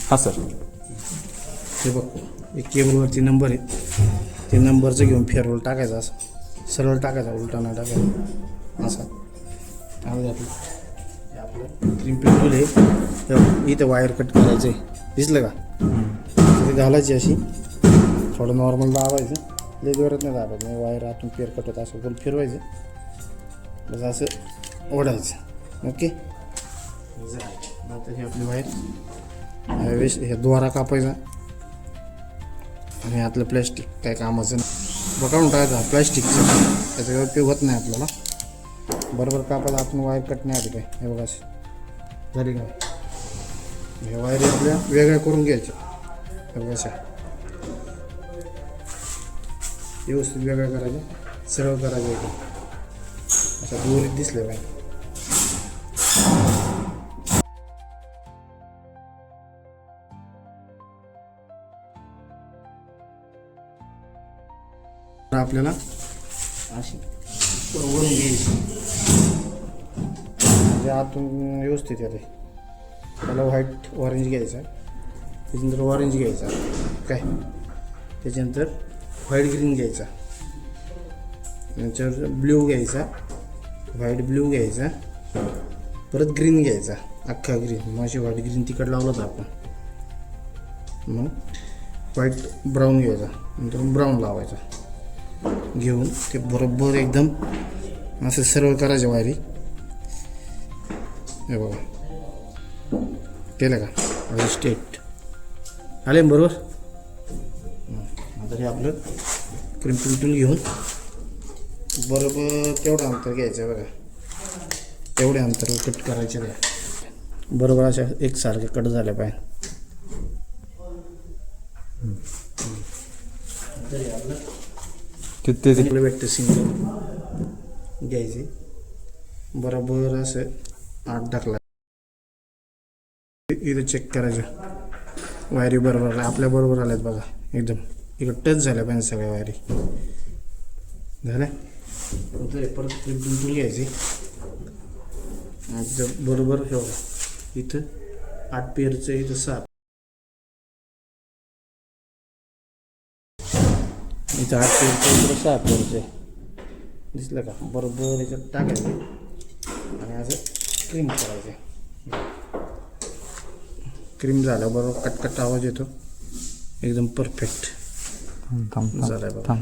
हां सर. हे बघ एक केबलवरती नंबर आहे, ते नंबरचं घेऊन फेरवल टाकायचं, असं सरळ टाकायचा, उलटा नाही टाकायचा, असा आपलं क्रिम्पिंग टूल आहे. इथं वायर कट करायचं आहे, दिसलं का? ते घालायची अशी, थोडं नॉर्मल दाबायचं, लई जोरात नाही दाबायचं, नाही वायर आतून पेर कट होतं, असं गोल फिरवायचं, बस असं ओढायचं. ओके, आता ही आपली वायर वेस्ट, हे द्वारा कापायचा आणि आतलं प्लॅस्टिक काय कामाचं नाही, बघावून टाकायचं प्लॅस्टिकचं, त्याचा उपयोग होत नाही आपल्याला. बरोबर कापायला आपण वायर कट नाही आली काय, हे बघा अशी झाली काय. हे वायर आपल्या वेगळ्या करून घ्यायच्या, हे बघा अशा व्यवस्थित वेगळ्या करायच्या, सरळ करायच्या एकदम अशा दोरीत दिसल्या पाहिजे. आपल्याला अशी वरून घ्यायची, म्हणजे आतून व्यवस्थित येते. त्याला व्हाईट ऑरेंज घ्यायचा, त्याच्यानंतर ऑरेंज घ्यायचा काय, त्याच्यानंतर व्हाईट ग्रीन घ्यायचा, नंतर ब्ल्यू घ्यायचा, व्हाईट ब्ल्यू घ्यायचा, परत ग्रीन घ्यायचा, अख्खा ग्रीन. मग अशी व्हाईट ग्रीन तिकट लावलं तर आपण, मग व्हाईट ब्राऊन घ्यायचा, नंतर ब्राऊन लावायचा, घेऊन ते बरोबर एकदम असं सरळ करायचं वायरी. हे बघा केलं का, स्ट्रेट आले बरोबर. आता हे आपलं क्रिम्पिंग टूल घेऊन बरोबर तेवढं अंतर घ्यायचं बघा, तेवढे अंतर कट करायचे त्या बरोबर अशा एकसारखे कट झाल्या पाहिजे. किती आपलं भेटतं सिंगल घ्यायचे, बरोबर असं आत टाकला, इथं चेक करायचं वायरी बरोबर आपल्या बरोबर आल्यात बघा, एकदम इकडं टच झाल्या पाहिजे सगळ्या वायरी झाल्या. परत क्रिम्पिंग टूल घ्यायची, बरोबर हे बघा इथं 8 पेरचं, इथं 7, इथं 8 पेरचं, इकडं 6 पेरचं, दिसलं का? बरोबर याच्यात टाकायचं आणि असं क्रीम करायचं. क्रीम झालं बरोबर कटकट आवाज येतो, एकदम परफेक्ट झालं बघा.